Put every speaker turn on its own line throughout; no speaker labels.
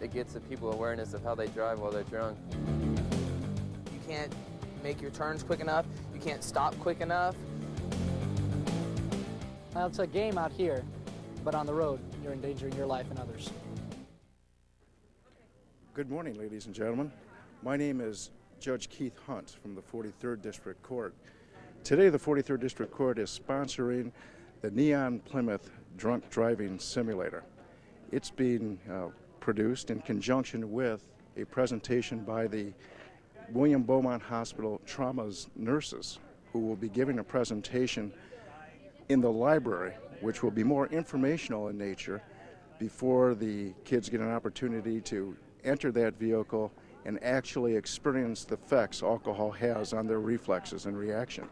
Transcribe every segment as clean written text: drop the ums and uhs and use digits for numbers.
it gets the people awareness of how they drive while they're drunk.
You can't make your turns quick enough. You can't stop quick enough.
Well, it's a game out here, but on the road, you're endangering your life and others.
Good morning, ladies and gentlemen. My name is Judge Keith Hunt from the 43rd District Court. Today, the 43rd District Court is sponsoring the Neon Plymouth Drunk Driving Simulator. It's being produced in conjunction with a presentation by the William Beaumont Hospital Trauma's nurses, who will be giving a presentation in the library, which will be more informational in nature before the kids get an opportunity to enter that vehicle and actually experience the effects alcohol has on their reflexes and reaction.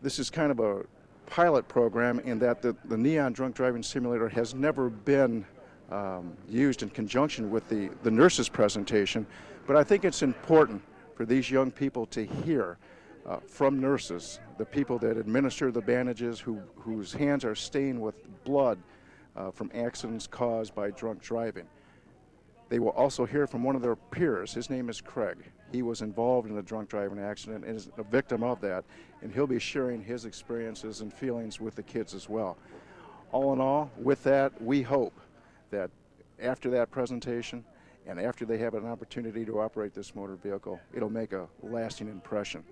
This is kind of a pilot program in that the Neon Drunk Driving Simulator has never been used in conjunction with the nurses' presentation, but I think it's important for these young people to hear from nurses, the people that administer the bandages, whose hands are stained with blood from accidents caused by drunk driving. They will also hear from one of their peers. His name is Craig. He was involved in a drunk driving accident and is a victim of that, and he'll be sharing his experiences and feelings with the kids as well. All in all, with that, we hope that after that presentation and after they have an opportunity to operate this motor vehicle, it'll make a lasting impression.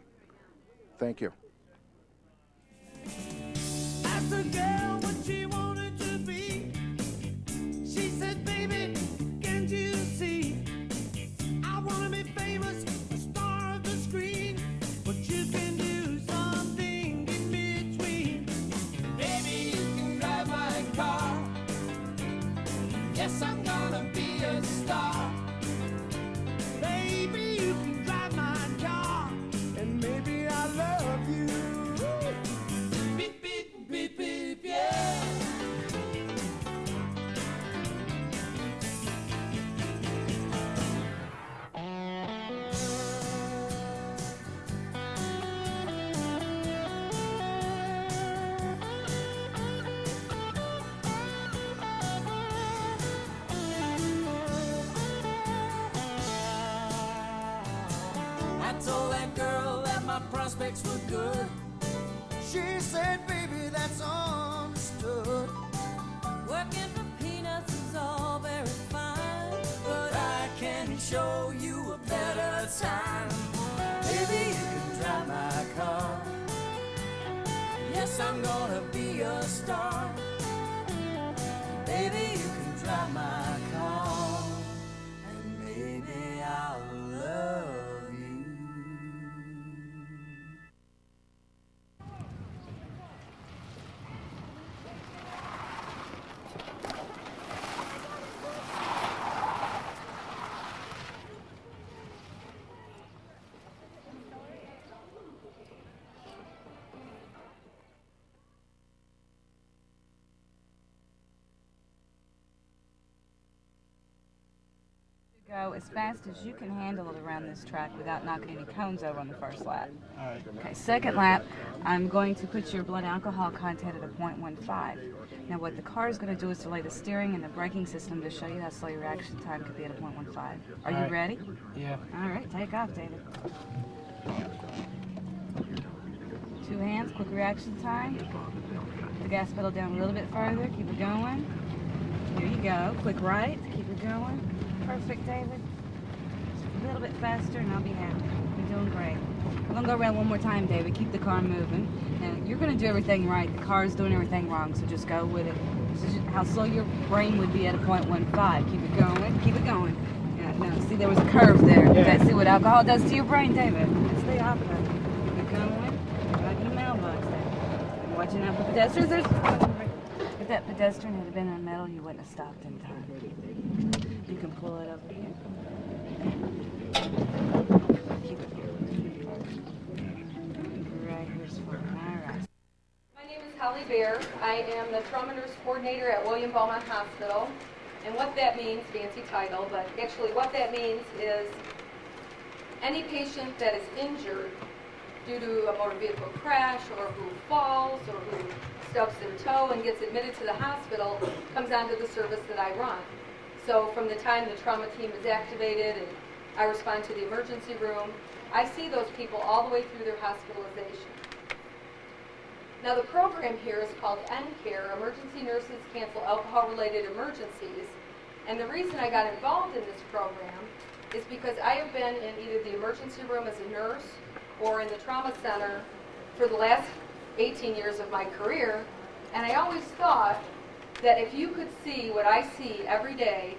Thank you.
Asked a girl what she wanted to be. She said, baby, can't you see? I want to be famous, a star of the screen, but you can do something in between. Baby, you can drive my car. Yes, I'm gonna be a star. Baby, you can drive my car, and maybe I love you. Beep, beep, beep, beep, yeah. I told that girl that my prospects were good. She said, baby, that's understood. Working for peanuts is all very fine, but I can show you a better time. Baby, you can drive my car. Yes, I'm gonna be a star. Baby, you can drive my car, and maybe I'll love you.
Go as fast as you can handle it around this track without knocking any cones over on the first lap.
All right.
Okay, second lap, I'm going to put your blood alcohol content at a 0.15. Now what the car is going to do is delay the steering and the braking system to show you how slow your reaction time could be at a 0.15. Are you ready?
Yeah.
All right, take off, David. 2 hands, quick reaction time. Put the gas pedal down a little bit further, keep it going. There you go, quick right, keep it going. Perfect, David. Just a little bit faster and I'll be happy. You're doing great. We're going to go around one more time, David. Keep the car moving. Now, you're going to do everything right. The car's doing everything wrong, so just go with it. This is how slow your brain would be at a 0.15. Keep it going. Keep it going. Yeah, no, see, there was a curve there.
Yeah.
Okay, see what alcohol does to your brain, David. It's the opposite. Keep it going. Like your mailbox there. I'm watching out for pedestrians. If that pedestrian had been on metal, you wouldn't have stopped in time. You can pull it over here. Keep it right here's for it. All right.
My name is Holly Bear. I am the trauma nurse coordinator at William Beaumont Hospital. And what that means, fancy title, but actually what that means is any patient that is injured due to a motor vehicle crash or who falls or who stubs their toe and gets admitted to the hospital comes onto the service that I run. So from the time the trauma team is activated and I respond to the emergency room, I see those people all the way through their hospitalization. Now the program here is called NCARE, Emergency Nurses Cancel Alcohol-Related Emergencies. And the reason I got involved in this program is because I have been in either the emergency room as a nurse or in the trauma center for the last 18 years of my career. And I always thought that if you could see what I see every day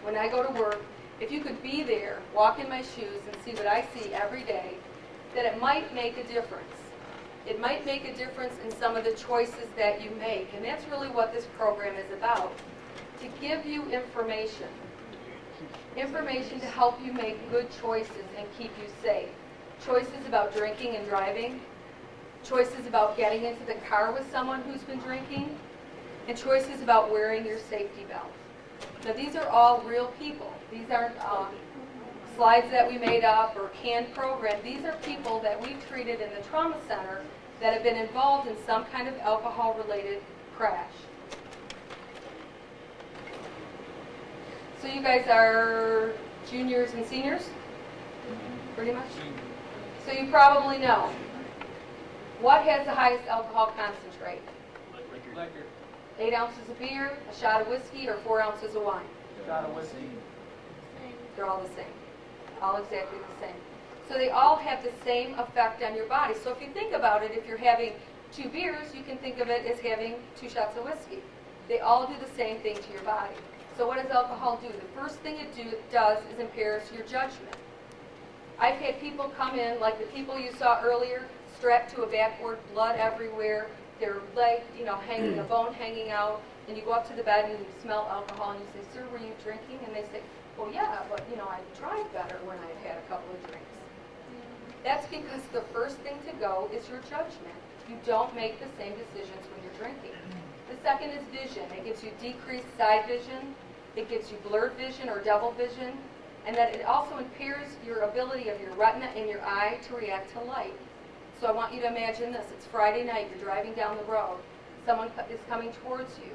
when I go to work, if you could be there, walk in my shoes and see what I see every day, that it might make a difference. It might make a difference in some of the choices that you make. And that's really what this program is about, to give you information. Information to help you make good choices and keep you safe. Choices about drinking and driving, choices about getting into the car with someone who's been drinking, and choices about wearing your safety belt. Now these are all real people. These aren't slides that we made up or canned program. These are people that we've treated in the trauma center that have been involved in some kind of alcohol-related crash. So you guys are juniors and seniors? Pretty much? So you probably know. What has the highest alcohol concentrate?
Liquor.
8 ounces of beer, a shot of whiskey, or 4 ounces of wine?
Shot of whiskey.
They're all the same. All exactly the same. So they all have the same effect on your body. So if you think about it, if you're having 2 beers, you can think of it as having 2 shots of whiskey. They all do the same thing to your body. So what does alcohol do? The first thing it does is impairs your judgment. I've had people come in, like the people you saw earlier, strapped to a backboard, blood everywhere, their leg, hanging, a bone hanging out, and you go up to the bed and you smell alcohol and you say, "Sir, were you drinking?" And they say, "Well, yeah, but I tried better when I've had a couple of drinks." That's because the first thing to go is your judgment. You don't make the same decisions when you're drinking. The second is vision. It gives you decreased side vision. It gives you blurred vision or double vision. And that it also impairs your ability of your retina and your eye to react to light. So I want you to imagine this. It's Friday night. You're driving down the road. Someone is coming towards you.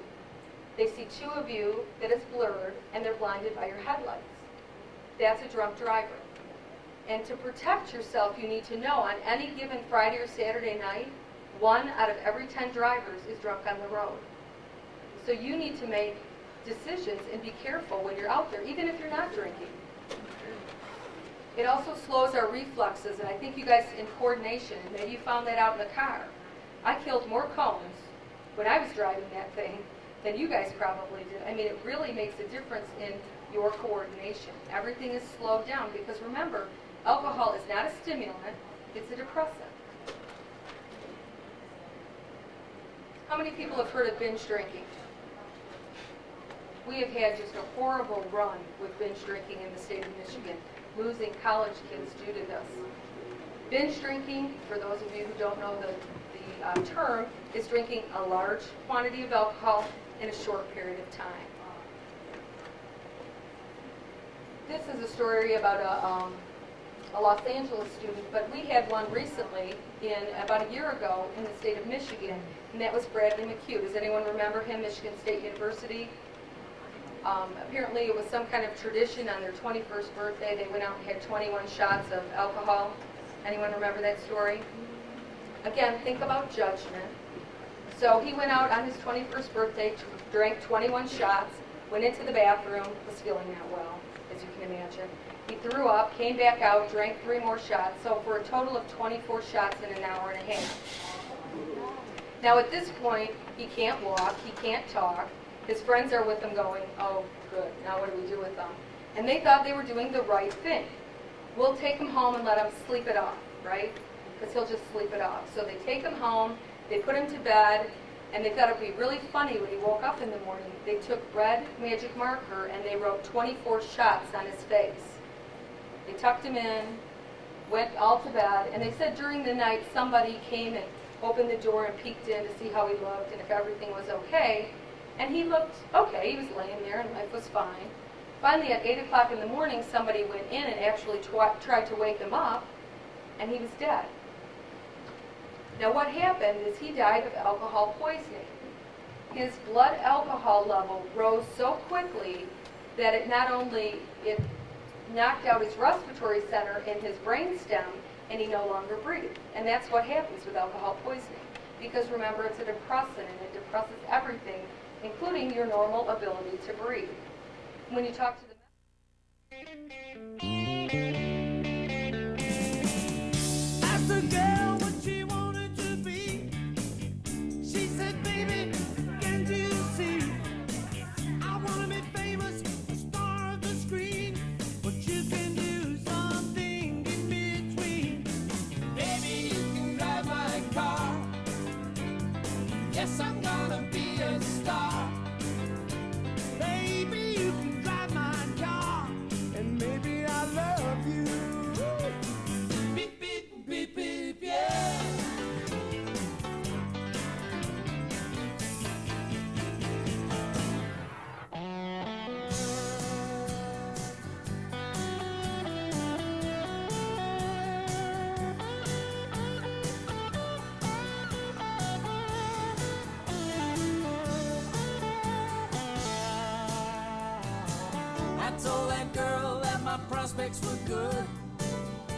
They see 2 of you that is blurred, and they're blinded by your headlights. That's a drunk driver. And to protect yourself, you need to know on any given Friday or Saturday night, 1 out of every 10 drivers is drunk on the road. So you need to make decisions and be careful when you're out there, even if you're not drinking. It also slows our reflexes, and I think you guys in coordination, maybe you found that out in the car. I killed more cones when I was driving that thing than you guys probably did. I mean, it really makes a difference in your coordination. Everything is slowed down because remember, alcohol is not a stimulant, it's a depressant. How many people have heard of binge drinking? We have had just a horrible run with binge drinking in the state of Michigan, losing college kids due to this. Binge drinking, for those of you who don't know the term, is drinking a large quantity of alcohol in a short period of time. This is a story about a Los Angeles student, but we had one recently about a year ago in the state of Michigan, and that was Bradley McHugh. Does anyone remember him, Michigan State University? Apparently it was some kind of tradition on their 21st birthday. They went out and had 21 shots of alcohol. Anyone remember that story? Again, think about judgment. So he went out on his 21st birthday, drank 21 shots, went into the bathroom, was feeling not well, as you can imagine. He threw up, came back out, drank 3 more shots, so for a total of 24 shots in an hour and a half. Now at this point, he can't walk, he can't talk. His friends are with him going, "Oh, good, now what do we do with them?" And they thought they were doing the right thing. We'll take him home and let him sleep it off, right? Because he'll just sleep it off. So they take him home, they put him to bed, and they thought it would be really funny when he woke up in the morning. They took red magic marker and they wrote 24 shots on his face. They tucked him in, went all to bed, and they said during the night somebody came and opened the door and peeked in to see how he looked and if everything was okay. And he looked okay, he was laying there and life was fine. Finally at 8 o'clock in the morning, somebody went in and actually tried to wake him up, and he was dead. Now what happened is he died of alcohol poisoning. His blood alcohol level rose so quickly that it not only it knocked out his respiratory center and his brain stem, and he no longer breathed. And that's what happens with alcohol poisoning. Because remember, it's a depressant, and it depresses everything, including your normal ability to breathe. When you talk to the
Asked the girl what she wanted to be. She said, baby, can't you see? I want to be famous, a star of the screen, but you can do something in between. Baby, you can drive my car. Yes, I'm gonna be a star. Baby, you can drive my car, and maybe I love you. Beep, beep, beep, beep, yeah. I told that girl that my prospects were good.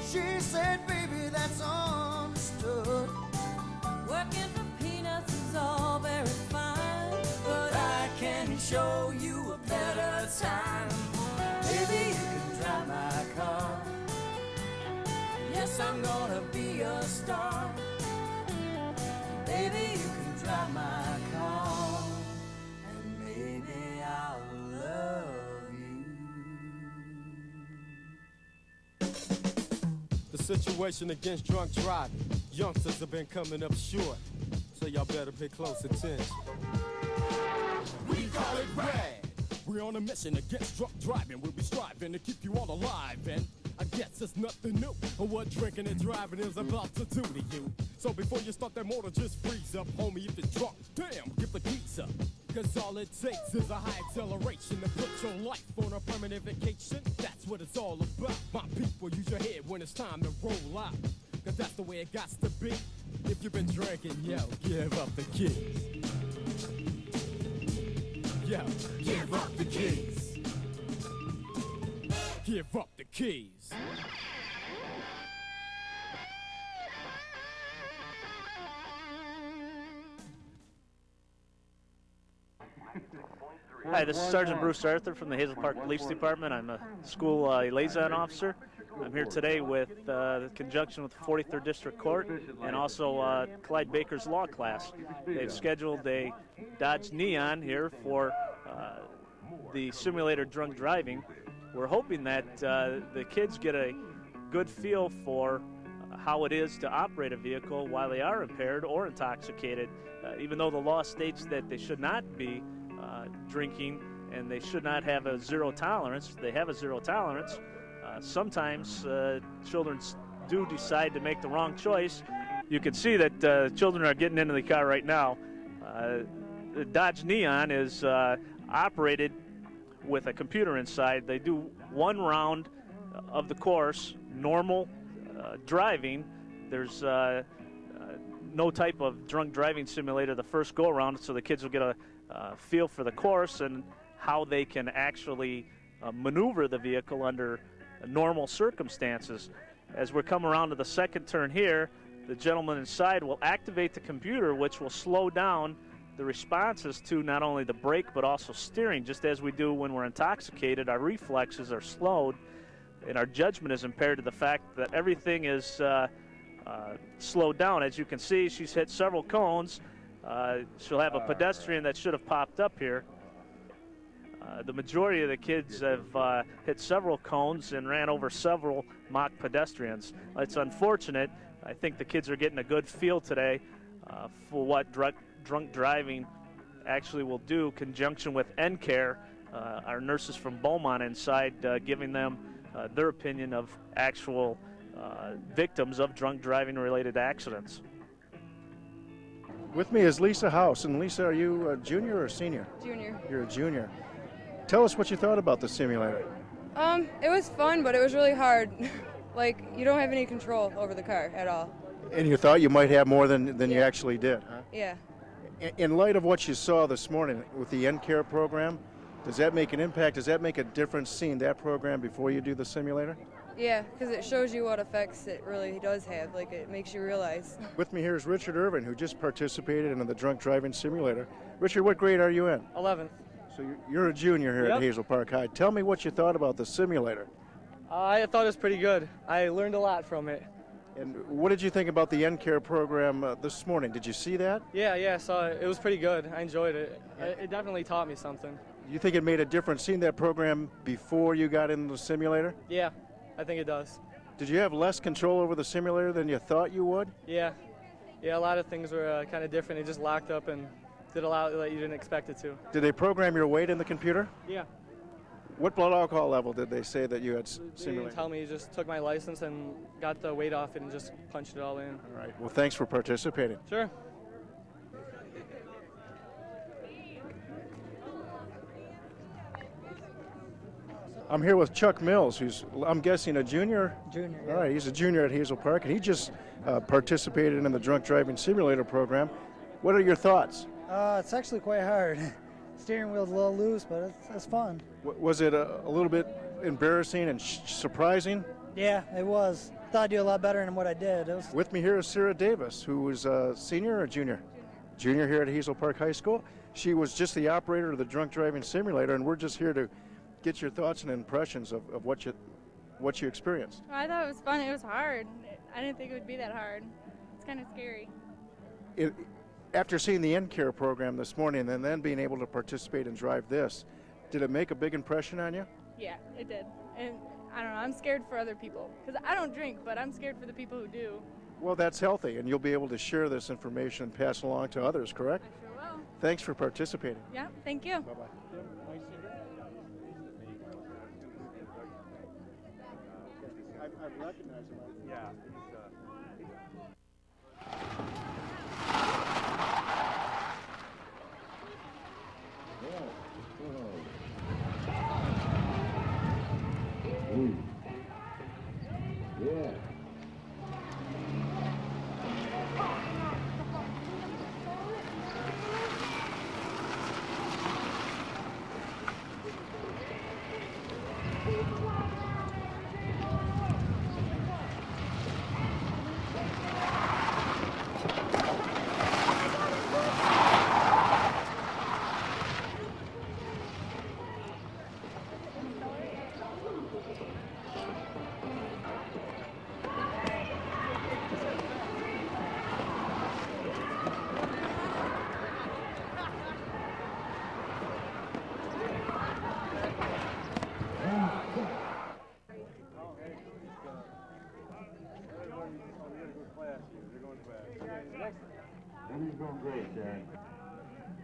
She said, baby, that's understood.
Working for peanuts is all very fine,
But I can show you a better time. Baby, you can drive my car. Yes, I'm gonna be a star. Baby, you can drive my car, and maybe I'll love you.
The situation against drunk driving, youngsters have been coming up short, so y'all better pay close attention.
We call it RAD. We're on a mission against drunk driving. We'll be striving to keep you all alive, and I guess it's nothing new what drinking and driving is about to do to you. So before you start that motor, just freeze up, homie. If it's drunk, damn, give the keys up. Cause all it takes is a high acceleration to put your life on a permanent vacation. That's what it's all about. My people, use your head when it's time to roll out. Cause that's the way it got to be. If you've been drinking, yo, give up the keys. Yo, give up the keys. Give up the keys.
Hi, this is Sergeant Bruce Arthur from the Hazel Park Police Department. I'm a school liaison officer. I'm here today with the conjunction with the 43rd District Court and also Clyde Baker's law class. They've scheduled a Dodge Neon here for the simulator drunk driving. We're hoping that the kids get a good feel for how it is to operate a vehicle while they are impaired or intoxicated. Even though the law states that they should not be drinking and they should not have a zero tolerance, they have a zero tolerance. Sometimes children do decide to make the wrong choice. You can see that children are getting into the car right now. The Dodge Neon is operated with a computer inside. They do one round of the course, normal driving. There's no type of drunk driving simulator the first go around, so the kids will get a feel for the course and how they can actually maneuver the vehicle under normal circumstances. As we're coming around to the second turn here, the gentleman inside will activate the computer, which will slow down the responses to not only the brake but also steering. Just as we do when we're intoxicated, our reflexes are slowed and our judgment is impaired to the fact that everything is slowed down. As you can see, she's hit several cones. She'll have a pedestrian that should have popped up here. The majority of the kids have hit several cones and ran over several mock pedestrians. It's unfortunate. I think the kids are getting a good feel today for what drunk driving actually will do, conjunction with NCARE, our nurses from Beaumont inside, giving them their opinion of actual victims of drunk driving related accidents.
With me is Lisa House. And Lisa, are you a junior or a senior?
Junior.
You're a junior. Tell us what you thought about the simulator.
It was fun, but it was really hard. Like, you don't have any control over the car at all.
And you thought you might have more than you actually did, huh?
Yeah.
In light of what you saw this morning with the NCARE program, Does that make an impact? Does that make a difference seeing that program before you do the simulator?
Yeah, because it shows you what effects it really does have. Like, it makes you realize.
With me here is Richard Irvin, who just participated in the drunk driving simulator. Richard, what grade are you in?
11th.
So you're a junior here at Hazel Park High. Tell me what you thought about the simulator.
I thought it was pretty good. I learned a lot from it.
And what did you think about the NCARE program this morning? Did you see that?
Yeah, I saw it. It was pretty good. I enjoyed it. It definitely taught me something.
You think it made a difference seeing that program before you got into the simulator?
Yeah, I think it does.
Did you have less control over the simulator than you thought you would?
Yeah, a lot of things were kind of different. It just locked up and did a lot that you didn't expect it to.
Did they program your weight in the computer?
Yeah.
What blood alcohol level did they say that you had
They
simulated?
didn't tell me. Just took my license and got the weight off it and just punched it all in.
All right. Well, thanks for participating.
Sure.
I'm here with Chuck Mills, who's, I'm guessing, a junior?
Junior,
All right, he's a junior at Hazel Park, and he just participated in the drunk driving simulator program. What are your thoughts?
It's actually quite hard. Steering wheel's a little loose, but it's fun.
Was it a little bit embarrassing and surprising?
Yeah, it was. Thought I'd do a lot better than what I did.
With me here is Sarah Davis, who was a senior or junior? Junior here at Hazel Park High School. She was just the operator of the drunk driving simulator, and we're just here to get your thoughts and impressions of what you experienced.
Well, I thought it was fun. It was hard. I didn't think it would be that hard. It's kind of scary.
After seeing the NCARE program this morning and then being able to participate and drive this, did it make a big impression on you?
Yeah, it did. And I don't know, I'm scared for other people. Because I don't drink, but I'm scared for the people who do.
Well, that's healthy, and you'll be able to share this information and pass it along to others, correct?
I sure will.
Thanks for participating.
Yeah, thank you.
Bye-bye. I recognize him. Yeah.
Yeah.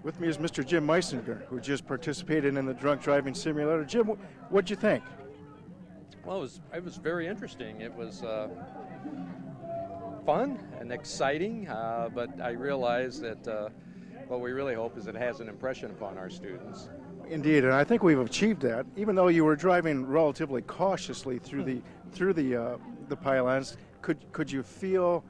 With me is Mr. Jim Meisinger, who just participated in the drunk driving simulator. Jim, what'd you think?
Well, it was very interesting. It was fun and exciting, but I realized that what we really hope is it has an impression upon our students.
Indeed, and I think we've achieved that. Even though you were driving relatively cautiously through the pylons, could you feel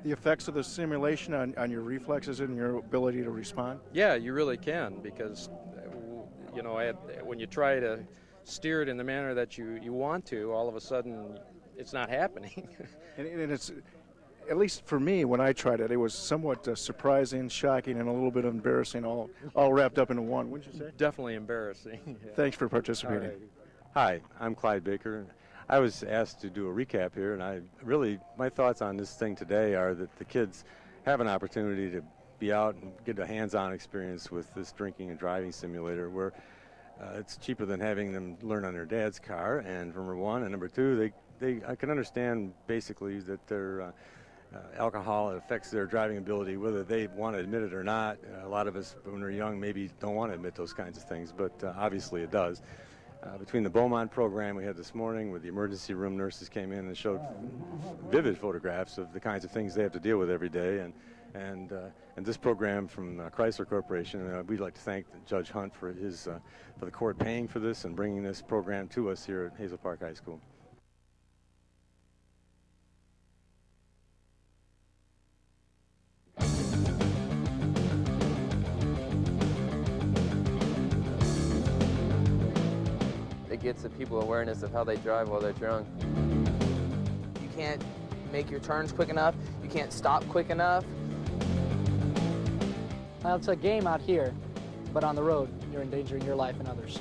the effects of the simulation on your reflexes and your ability to respond?
Yeah, you really can, because you know, when you try to steer it in the manner that you want to, all of a sudden it's not happening.
and it's, at least for me, when I tried it, it was somewhat surprising, shocking, and a little bit embarrassing, all wrapped up into one, wouldn't you say?
Definitely embarrassing. Yeah.
Thanks for participating.
Hi, I'm Clyde Baker. I was asked to do a recap here, and my thoughts on this thing today are that the kids have an opportunity to be out and get a hands-on experience with this drinking and driving simulator where it's cheaper than having them learn on their dad's car, and number one, and number two, I can understand basically that their alcohol affects their driving ability, whether they want to admit it or not. A lot of us, when we're young, maybe don't want to admit those kinds of things, but obviously it does. Between the Beaumont program we had this morning, where the emergency room nurses came in and showed vivid photographs of the kinds of things they have to deal with every day, and this program from Chrysler Corporation, we'd like to thank Judge Hunt for the court paying for this and bringing this program to us here at Hazel Park High School.
gets the people awareness of how they drive while they're drunk.
You can't make your turns quick enough. You can't stop quick enough.
Well, it's a game out here, but on the road, you're endangering your life and others.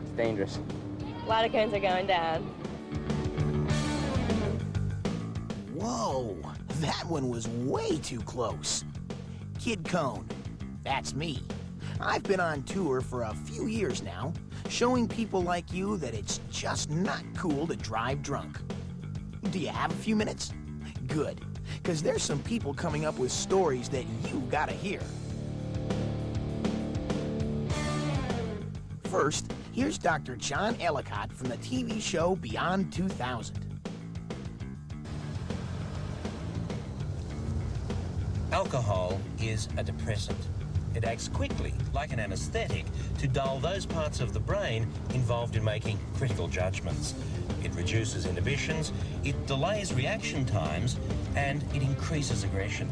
It's dangerous.
A lot of cones are going down.
Whoa, that one was way too close. Kid Cone, that's me. I've been on tour for a few years now, showing people like you that it's just not cool to drive drunk. Do you have a few minutes? Good, because there's some people coming up with stories that you gotta hear. First, here's Dr. John Ellicott from the TV show Beyond 2000.
Alcohol is a depressant. It acts quickly, like an anesthetic, to dull those parts of the brain involved in making critical judgments. It reduces inhibitions, it delays reaction times, and it increases aggression.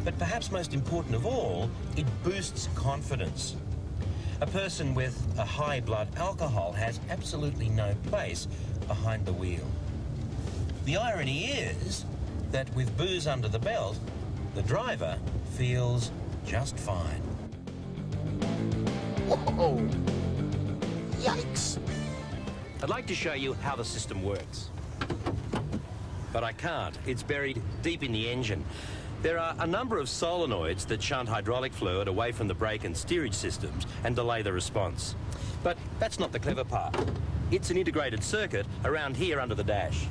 But perhaps most important of all, it boosts confidence. A person with a high blood alcohol has absolutely no place behind the wheel. The irony is that with booze under the belt, the driver feels just fine.
Whoa! Yikes!
I'd like to show you how the system works. But I can't. It's buried deep in the engine. There are a number of solenoids that shunt hydraulic fluid away from the brake and steerage systems and delay the response. But that's not the clever part. It's an integrated circuit around here under the dash.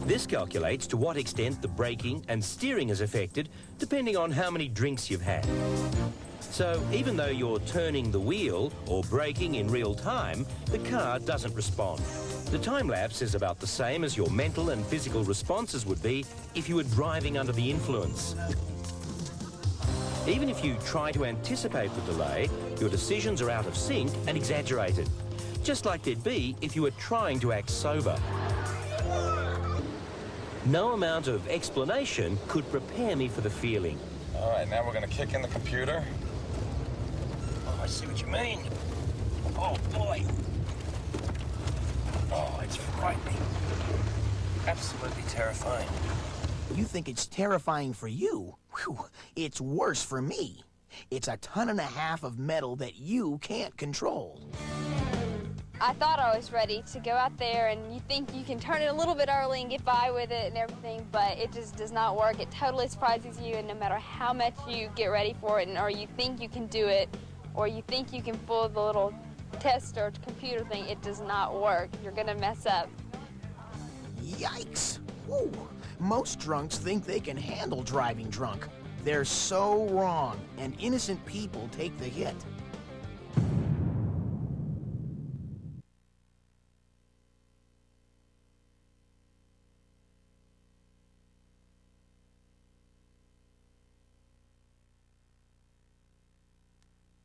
This calculates to what extent the braking and steering is affected, depending on how many drinks you've had. So even though you're turning the wheel or braking in real time, the car doesn't respond. The time lapse is about the same as your mental and physical responses would be if you were driving under the influence. Even if you try to anticipate the delay, your decisions are out of sync and exaggerated, just like they'd be if you were trying to act sober. No amount of explanation could prepare me for the feeling.
All right, now we're going to kick in the computer.
Oh, I see what you mean. Oh, boy. Oh, it's frightening. Absolutely terrifying.
You think it's terrifying for you? Whew, it's worse for me. It's 1.5 tons of metal that you can't control.
I thought I was ready to go out there, and you think you can turn it a little bit early and get by with it and everything, but it just does not work. It totally surprises you, and no matter how much you get ready for it, or you think you can do it, or you think you can pull the little test or computer thing, it does not work. You're gonna mess up.
Yikes! Whew. Most drunks think they can handle driving drunk. They're so wrong, and innocent people take the hit.